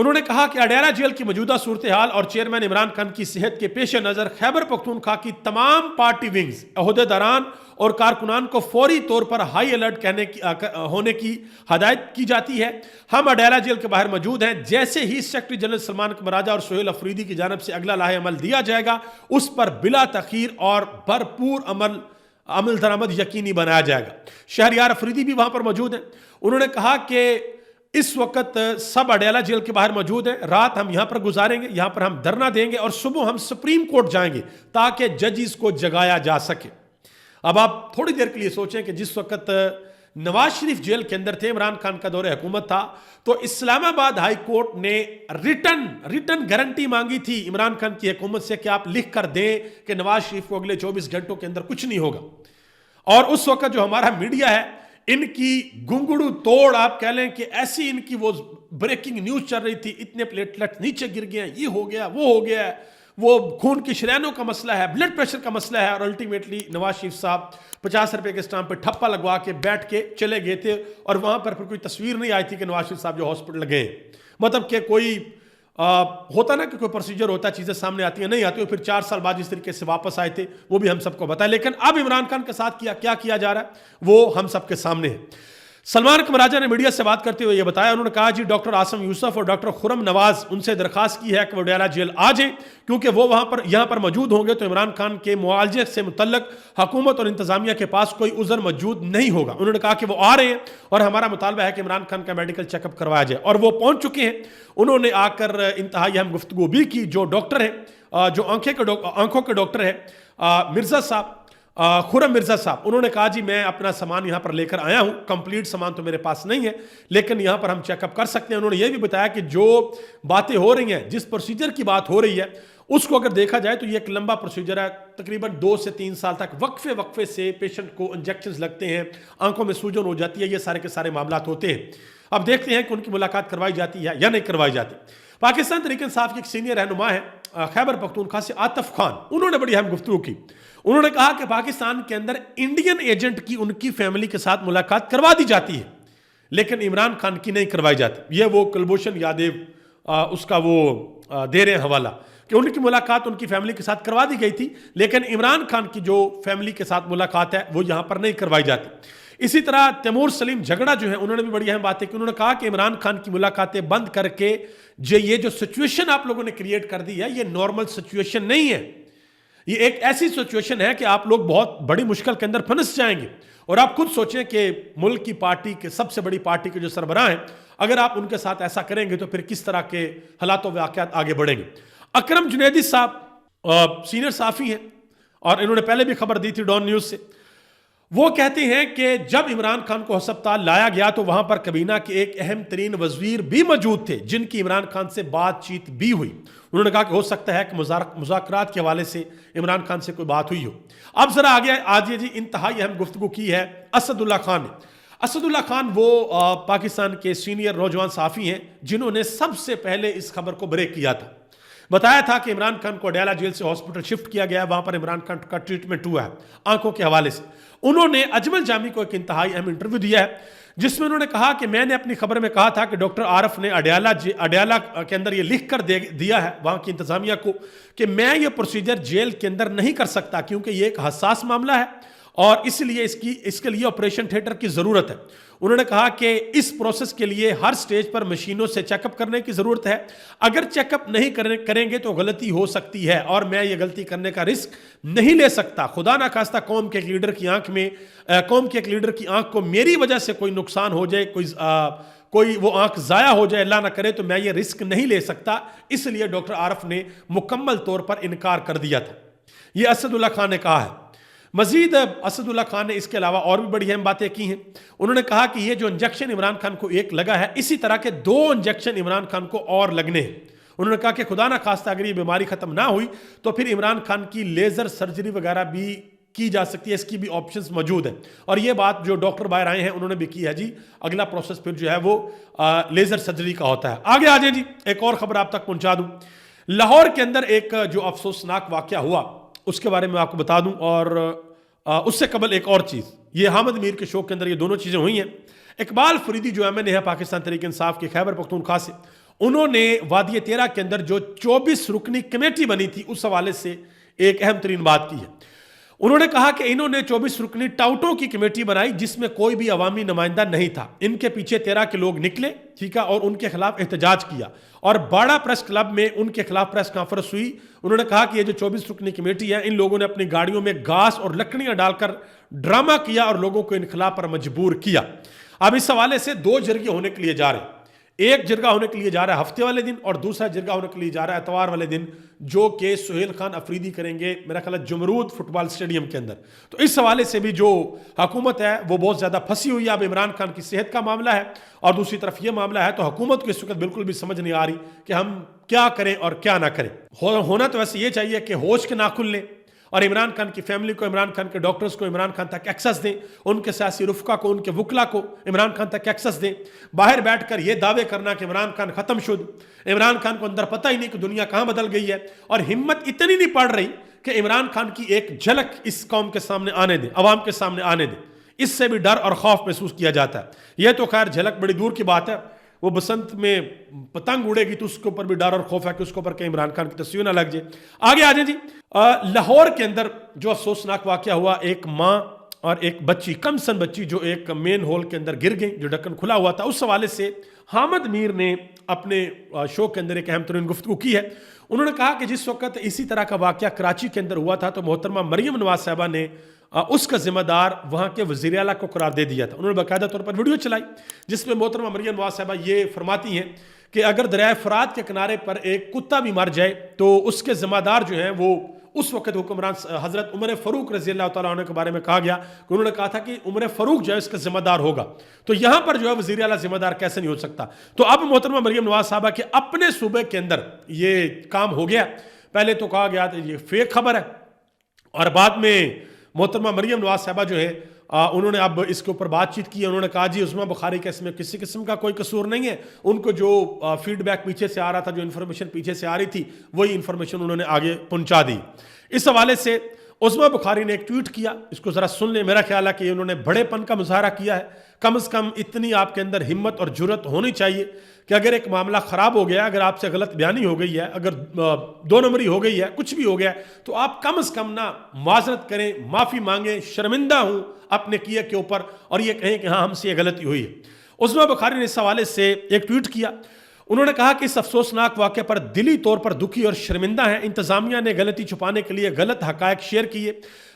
انہوں نے کہا کہ اڈیالہ جیل کی موجودہ صورتحال اور چیئرمین عمران خان کی صحت کے پیش نظر خیبر پختونخوا کی تمام پارٹی ونگز، عہدیداران اور کارکنان کو فوری طور پر ہائی الرٹ ہونے کی ہدایت کی جاتی ہے۔ ہم اڈیالہ جیل کے باہر موجود ہیں، جیسے ہی سیکرٹری جنرل سلمان اکمل راجہ اور سہیل افریدی کی جانب سے اگلا لاحِ عمل دیا جائے گا، اس پر بلا تاخیر اور بھرپور عمل درآمد یقینی بنایا جائے گا۔ شہریار افریدی بھی وہاں پر موجود ہیں۔ انہوں نے کہا کہ اس وقت سب اڈیالہ جیل کے باہر موجود ہیں، رات ہم یہاں پر گزاریں گے، یہاں پر ہم دھرنا دیں گے اور صبح ہم سپریم کورٹ جائیں گے تاکہ ججز کو جگایا جا سکے۔ اب آپ تھوڑی دیر کے لیے سوچیں کہ جس وقت نواز شریف جیل کے اندر تھے، عمران خان کا دور حکومت تھا، تو اسلام آباد ہائی کورٹ نے ریٹن گارنٹی مانگی تھی عمران خان کی حکومت سے کہ آپ لکھ کر دیں کہ نواز شریف کو اگلے 24 گھنٹوں کے اندر کچھ نہیں ہوگا۔ اور اس وقت جو ہمارا میڈیا ہے، ان کی گنگڑو توڑ آپ کہہ لیں کہ ایسی ان کی وہ بریکنگ نیوز چل رہی تھی، اتنے پلیٹلیٹ نیچے گر گئے ہیں، یہ ہو گیا وہ ہو گیا ہے، وہ خون کی شریانوں کا مسئلہ ہے، بلڈ پریشر کا مسئلہ ہے، اور الٹیمیٹلی نواز شریف صاحب 50 روپے کے اسٹامپ پہ ٹھپا لگوا کے بیٹھ کے چلے گئے تھے، اور وہاں پر پھر کوئی تصویر نہیں آئی تھی کہ نواز شریف صاحب جو ہاسپٹل گئے، مطلب کہ کوئی ہوتا نا کہ کوئی پروسیجر ہوتا ہے، چیزیں سامنے آتی ہیں، نہیں آتی، پھر 4 سال بعد جس طریقے سے واپس آئے تھے وہ بھی ہم سب کو بتایا۔ لیکن اب عمران خان کے ساتھ کیا کیا جا رہا ہے وہ ہم سب کے سامنے ہے۔ سلمان اکمل راجہ نے میڈیا سے بات کرتے ہوئے یہ بتایا، انہوں نے کہا جی ڈاکٹر عاصم یوسف اور ڈاکٹر خرم نواز ان سے درخواست کی ہے کہ وہ اڈیالہ جیل آ جائیں، کیونکہ وہ یہاں پر موجود ہوں گے تو عمران خان کے معالجے سے متعلق حکومت اور انتظامیہ کے پاس کوئی عذر موجود نہیں ہوگا۔ انہوں نے کہا کہ وہ آ رہے ہیں اور ہمارا مطالبہ ہے کہ عمران خان کا میڈیکل چیک اپ کروایا جائے، اور وہ پہنچ چکے ہیں۔ انہوں نے آ کر انتہائی اہم گفتگو بھی کی۔ جو ڈاکٹر ہیں، جو آنکھوں کے ڈاکٹر ہیں مرزا صاحب، خرم مرزا صاحب، انہوں نے کہا جی میں اپنا سامان یہاں پر لے کر آیا ہوں، کمپلیٹ سامان تو میرے پاس نہیں ہے لیکن یہاں پر ہم چیک اپ کر سکتے ہیں۔ انہوں نے یہ بھی بتایا کہ جو باتیں ہو رہی ہیں، جس پروسیجر کی بات ہو رہی ہے، اس کو اگر دیکھا جائے تو یہ ایک لمبا پروسیجر ہے، تقریباً 2 سے 3 سال تک وقفے سے پیشنٹ کو انجیکشنز لگتے ہیں، آنکھوں میں سوجن ہو جاتی ہے، یہ سارے کے سارے معاملات ہوتے ہیں۔ اب دیکھتے ہیں کہ ان کی ملاقات کروائی جاتی ہے یا نہیں کروائی جاتی۔ پاکستان تحریک انصاف کے ایک سینئر رہنما ہے خیبر پختونخوا سے عاطف خان، انہوں نے بڑی اہم گفتگو کی۔ انہوں نے کہا کہ پاکستان کے اندر انڈین ایجنٹ کی ان کی فیملی کے ساتھ ملاقات کروا دی جاتی ہے لیکن عمران خان کی نہیں کروائی جاتی۔ یہ وہ کلبھوشن یادیو اس کا وہ دے رہے ہیں حوالہ کہ ان کی ملاقات ان کی فیملی کے ساتھ کروا دی گئی تھی لیکن عمران خان کی جو فیملی کے ساتھ ملاقات ہے وہ یہاں پر نہیں کروائی جاتی۔ اسی طرح تیمور سلیم جھگڑا جو ہے، انہوں نے بھی بڑی اہم باتیں کی۔ انہوں نے کہا کہ عمران خان کی ملاقاتیں بند کر کے یہ جو سچویشن آپ لوگوں نے کریٹ کر دی ہے، یہ نارمل سچویشن نہیں ہے، یہ ایک ایسی سچویشن ہے کہ آپ لوگ بہت بڑی مشکل کے اندر پھنس جائیں گے۔ اور آپ خود سوچیں کہ ملک کی پارٹی کے سب سے بڑی پارٹی کے جو سربراہ ہیں، اگر آپ ان کے ساتھ ایسا کریں گے تو پھر کس طرح کے حالات و واقعات آگے بڑھیں گے۔ اکرم جنیدی صاحب سینئر صحافی ہیں اور انہوں نے پہلے بھی خبر دی تھی ڈان نیوز سے۔ وہ کہتے ہیں کہ جب عمران خان کو ہسپتال لایا گیا تو وہاں پر کابینہ کے ایک اہم ترین وزیر بھی موجود تھے جن کی عمران خان سے بات چیت بھی ہوئی۔ انہوں نے کہا کہ ہو سکتا ہے کہ مذاکرات کے حوالے سے عمران خان سے کوئی بات ہوئی ہو۔ اب ذرا آگے جی انتہائی اہم گفتگو کی ہے اسد اللہ خان نے۔ اسد اللہ خان وہ پاکستان کے سینئر نوجوان صحافی ہیں جنہوں نے سب سے پہلے اس خبر کو بریک کیا تھا، بتایا تھا کہ عمران خان کو اڈیالہ جیل سے ہاسپٹل شفٹ کیا گیا ہے، وہاں پر عمران خان کا ٹریٹمنٹ ہوا ہے آنکھوں کے حوالے سے۔ انہوں نے اجمل جامی کو ایک انتہائی اہم انٹرویو دیا ہے جس میں انہوں نے کہا کہ میں نے اپنی خبر میں کہا تھا کہ ڈاکٹر عارف نے اڈیالہ کے اندر یہ لکھ کر دیا ہے وہاں کی انتظامیہ کو کہ میں یہ پروسیجر جیل کے اندر نہیں کر سکتا کیونکہ یہ ایک حساس معاملہ ہے اور اس لیے اس کے لیے آپریشن تھیٹر کی ضرورت ہے۔ انہوں نے کہا کہ اس پروسیس کے لیے ہر سٹیج پر مشینوں سے چیک اپ کرنے کی ضرورت ہے، اگر چیک اپ نہیں کریں گے تو غلطی ہو سکتی ہے اور میں یہ غلطی کرنے کا رسک نہیں لے سکتا۔ خدا نہ خواستہ قوم کے ایک لیڈر کی آنکھ کو میری وجہ سے کوئی نقصان ہو جائے، کوئی وہ آنکھ ضائع ہو جائے، اللہ نہ کرے، تو میں یہ رسک نہیں لے سکتا، اس لیے ڈاکٹر عارف نے مکمل طور پر انکار کر دیا تھا۔ یہ اسد اللہ خان نے کہا ہے۔ مزید اسد اللہ خان نے اس کے علاوہ اور بھی بڑی اہم باتیں کی ہیں۔ انہوں نے کہا کہ یہ جو انجیکشن عمران خان کو ایک لگا ہے، اسی طرح کے 2 انجیکشن عمران خان کو اور لگنے ہیں۔ انہوں نے کہا کہ خدا نہ خواستہ اگر یہ بیماری ختم نہ ہوئی تو پھر عمران خان کی لیزر سرجری وغیرہ بھی کی جا سکتی ہے، اس کی بھی آپشنز موجود ہیں۔ اور یہ بات جو ڈاکٹر باہر آئے ہیں انہوں نے بھی کی ہے جی، اگلا پروسیس پھر جو ہے وہ لیزر سرجری کا ہوتا ہے۔ آگے آ جائیں جی، ایک اور خبر آپ تک پہنچا دوں۔ لاہور کے اندر ایک جو افسوسناک واقعہ ہوا اس کے بارے میں آپ کو بتا دوں، اور اس سے قبل ایک اور چیز، یہ حامد میر کے شو کے اندر یہ دونوں چیزیں ہوئی ہیں۔ اقبال فریدی جو ایم این اے ہے پاکستان تحریک انصاف کے خیبر پختونخوا سے، انہوں نے وادی تیرہ کے اندر جو 24 رکنی کمیٹی بنی تھی اس حوالے سے ایک اہم ترین بات کی ہے. انہوں نے کہا کہ انہوں نے 24 رکنی ٹاؤٹوں کی کمیٹی بنائی جس میں کوئی بھی عوامی نمائندہ نہیں تھا. ان کے پیچھے 13 کے لوگ نکلے, ٹھیک ہے, اور ان کے خلاف احتجاج کیا, اور باڑہ پریس کلب میں ان کے خلاف پریس کانفرنس ہوئی. انہوں نے کہا کہ یہ جو 24 رکنی کمیٹی ہے ان لوگوں نے اپنی گاڑیوں میں گھاس اور لکڑیاں ڈال کر ڈرامہ کیا اور لوگوں کو انخلا پر مجبور کیا. اب اس حوالے سے 2 جرگے ہونے کے لیے جا رہے ہیں. ایک جرگہ ہونے کے لیے جا رہا ہے ہفتے والے دن, اور دوسرا جرگہ ہونے کے لیے جا رہا ہے اتوار والے دن, جو کہ سہیل خان افریدی کریں گے میرا خیال ہے جمرود فٹ بال اسٹیڈیم کے اندر. تو اس حوالے سے بھی جو حکومت ہے وہ بہت زیادہ پھنسی ہوئی ہے. اب عمران خان کی صحت کا معاملہ ہے اور دوسری طرف یہ معاملہ ہے, تو حکومت کو اس وقت بالکل بھی سمجھ نہیں آ رہی کہ ہم کیا کریں اور کیا نہ کریں. ہونا تو ویسے یہ چاہیے کہ ہوش کے ناخن لیں اور عمران خان کی فیملی کو, عمران خان کے ڈاکٹرز کو عمران خان تک ایکسس دیں, ان کے سیاسی رفقا کو, ان کے وکلا کو عمران خان تک ایکسس دیں. باہر بیٹھ کر یہ دعوے کرنا کہ عمران خان ختم شد, عمران خان کو اندر پتہ ہی نہیں کہ دنیا کہاں بدل گئی ہے, اور ہمت اتنی نہیں پڑ رہی کہ عمران خان کی ایک جھلک اس قوم کے سامنے آنے دیں, عوام کے سامنے آنے دیں. اس سے بھی ڈر اور خوف محسوس کیا جاتا ہے. یہ تو خیر جھلک بڑی دور کی بات ہے, وہ بسنت میں پتنگ اڑے گی تو اس کے اوپر بھی ڈر اور خوف ہے کہ اس کے اوپر کہیں عمران خان کی تصویر نہ لگ جائے. آگے آ جائیں جی. لاہور کے اندر جو افسوسناک واقعہ ہوا, ایک ماں اور ایک بچی, کم سن بچی, جو ایک مین ہول کے اندر گر گئی جو ڈھکن کھلا ہوا تھا. اس حوالے سے حامد میر نے اپنے شو کے اندر ایک اہم ترین گفتگو کی ہے. انہوں نے کہا کہ جس وقت اسی طرح کا واقعہ کراچی کے اندر ہوا تھا تو محترمہ مریم نواز صاحبہ نے اس کا ذمہ دار وہاں کے وزیر اعلیٰ کو قرار دے دیا تھا. انہوں نے باقاعدہ طور پر ویڈیو چلائی جس میں محترمہ مریم نواز صاحبہ یہ فرماتی ہیں کہ اگر دریائے فرات کے کنارے پر ایک کتا بھی مر جائے تو اس کے ذمہ دار جو ہیں وہ اس وقت حکمران حضرت عمر فاروق رضی اللہ تعالیٰ عنہ کے بارے میں کہا گیا کہ انہوں نے کہا تھا کہ عمر فاروق جو ہے اس کا ذمہ دار ہوگا. تو یہاں پر جو ہے وزیر اعلیٰ ذمہ دار کیسے نہیں ہو سکتا. تو اب محترمہ مریم نواز صاحبہ کے اپنے صوبے کے اندر یہ کام ہو گیا. پہلے تو کہا گیا تھا یہ فیک خبر ہے, اور بعد میں محترمہ مریم نواز صاحبہ جو ہے انہوں نے اب اس کے اوپر بات چیت کی. انہوں نے کہا جی عظمیٰ بخاری کا اس میں کسی قسم کا کوئی قصور نہیں ہے. ان کو جو فیڈ بیک پیچھے سے آ رہا تھا, جو انفارمیشن پیچھے سے آ رہی تھی, وہی انفارمیشن انہوں نے آگے پہنچا دی. اس حوالے سے عظمیٰ بخاری نے ایک ٹویٹ کیا, اس کو ذرا سن لیں. میرا خیال ہے کہ انہوں نے بڑے پن کا مظاہرہ کیا ہے. کم از کم اتنی آپ کے اندر ہمت اور جرت ہونی چاہیے کہ اگر ایک معاملہ خراب ہو گیا, اگر آپ سے غلط بیانی ہو گئی ہے, اگر 2 نمبری ہو گئی ہے, کچھ بھی ہو گیا ہے, تو آپ کم از کم نہ معذرت کریں, معافی مانگیں, شرمندہ ہوں اپنے کیے کے اوپر, اور یہ کہیں کہ ہاں ہم سے یہ غلطی ہوئی ہے. عظمیٰ بخاری نے اس حوالے سے ایک ٹویٹ کیا. انہوں نے کہا کہ اس افسوسناک واقعے پر دلی طور پر دکھی اور شرمندہ ہیں. انتظامیہ نے غلطی چھپانے کے لیے غلط حقائق شیئر کیے.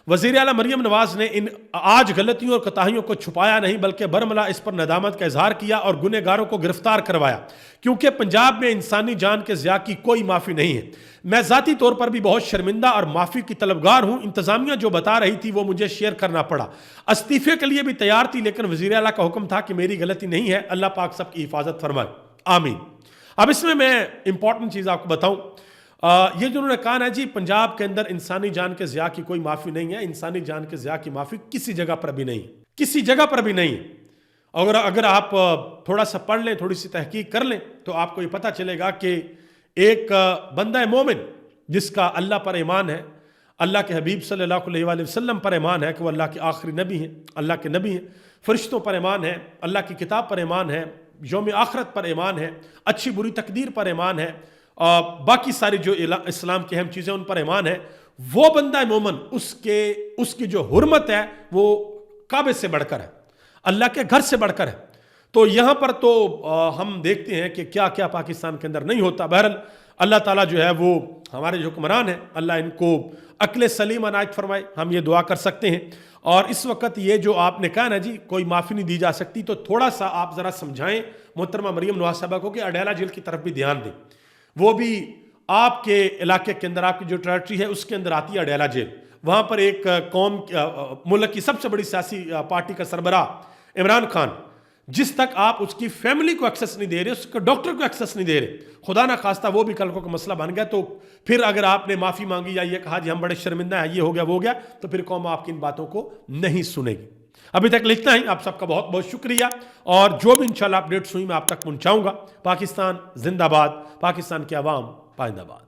وزیر اعلیٰ مریم نواز نے ان آج غلطیوں اور کوتاہیوں کو چھپایا نہیں بلکہ برملا اس پر ندامت کا اظہار کیا اور گنہگاروں کو گرفتار کروایا, کیونکہ پنجاب میں انسانی جان کے ضیاع کی کوئی معافی نہیں ہے. میں ذاتی طور پر بھی بہت شرمندہ اور معافی کی طلبگار ہوں. انتظامیہ جو بتا رہی تھی وہ مجھے شیئر کرنا پڑا. استعفے کے لیے بھی تیار تھی لیکن وزیر اعلیٰ کا حکم تھا کہ میری غلطی نہیں ہے. اللہ پاک سب کی حفاظت فرمائے, آمین. اب اس میں امپورٹنٹ چیز آپ کو بتاؤں. یہ جو انہوں نے کہا نا جی پنجاب کے اندر انسانی جان کے ضیاع کی کوئی معافی نہیں ہے. انسانی جان کے ضیاع کی معافی کسی جگہ پر بھی نہیں, کسی جگہ پر بھی نہیں. اگر آپ تھوڑا سا پڑھ لیں, تھوڑی سی تحقیق کر لیں تو آپ کو یہ پتہ چلے گا کہ ایک بندہ مومن جس کا اللہ پر ایمان ہے, اللہ کے حبیب صلی اللہ علیہ وآلہ وسلم پر ایمان ہے کہ وہ اللہ کے آخری نبی ہیں, اللہ کے نبی ہیں, فرشتوں پر ایمان ہے, اللہ کی کتاب پر ایمان ہے, یوم آخرت پر ایمان ہے, اچھی بری تقدیر پر ایمان ہے, باقی ساری جو اسلام کی اہم چیزیں ان پر ایمان ہے, وہ بندہ مومن اس کی جو حرمت ہے وہ کعبے سے بڑھ کر ہے, اللہ کے گھر سے بڑھ کر ہے. تو یہاں پر تو ہم دیکھتے ہیں کہ کیا کیا پاکستان کے اندر نہیں ہوتا. بہرحال اللہ تعالیٰ جو ہے وہ ہمارے جو حکمران ہیں, اللہ ان کو عقل سلیم عنایت فرمائے, ہم یہ دعا کر سکتے ہیں. اور اس وقت یہ جو آپ نے کہا نا جی کوئی معافی نہیں دی جا سکتی, تو تھوڑا سا آپ ذرا سمجھائیں محترمہ مریم نواز صاحبہ کو کہ اڈیالہ جیل کی طرف بھی دھیان دیں. وہ بھی آپ کے علاقے کے اندر, آپ کی جو ٹریٹری ہے اس کے اندر آتی ہے اڈیالہ جیل. وہاں پر ایک قوم ملک کی سب سے بڑی سیاسی پارٹی کا سربراہ عمران خان, جس تک آپ اس کی فیملی کو ایکسس نہیں دے رہے, اس کے ڈاکٹر کو ایکسس نہیں دے رہے, خدا نہ خواستہ وہ بھی کل کو مسئلہ بن گیا تو پھر اگر آپ نے معافی مانگی یا یہ کہا جی ہم بڑے شرمندہ ہیں, یہ ہو گیا وہ ہو گیا, تو پھر قوم آپ کی ان باتوں کو نہیں سنے گی. ابھی تک لکھنا ہی, آپ سب کا بہت بہت شکریہ, اور جو بھی انشاءاللہ اپڈیٹس ہوئی میں آپ تک پہنچاؤں گا. پاکستان زندہ باد, پاکستان کی عوام پائندہ باد.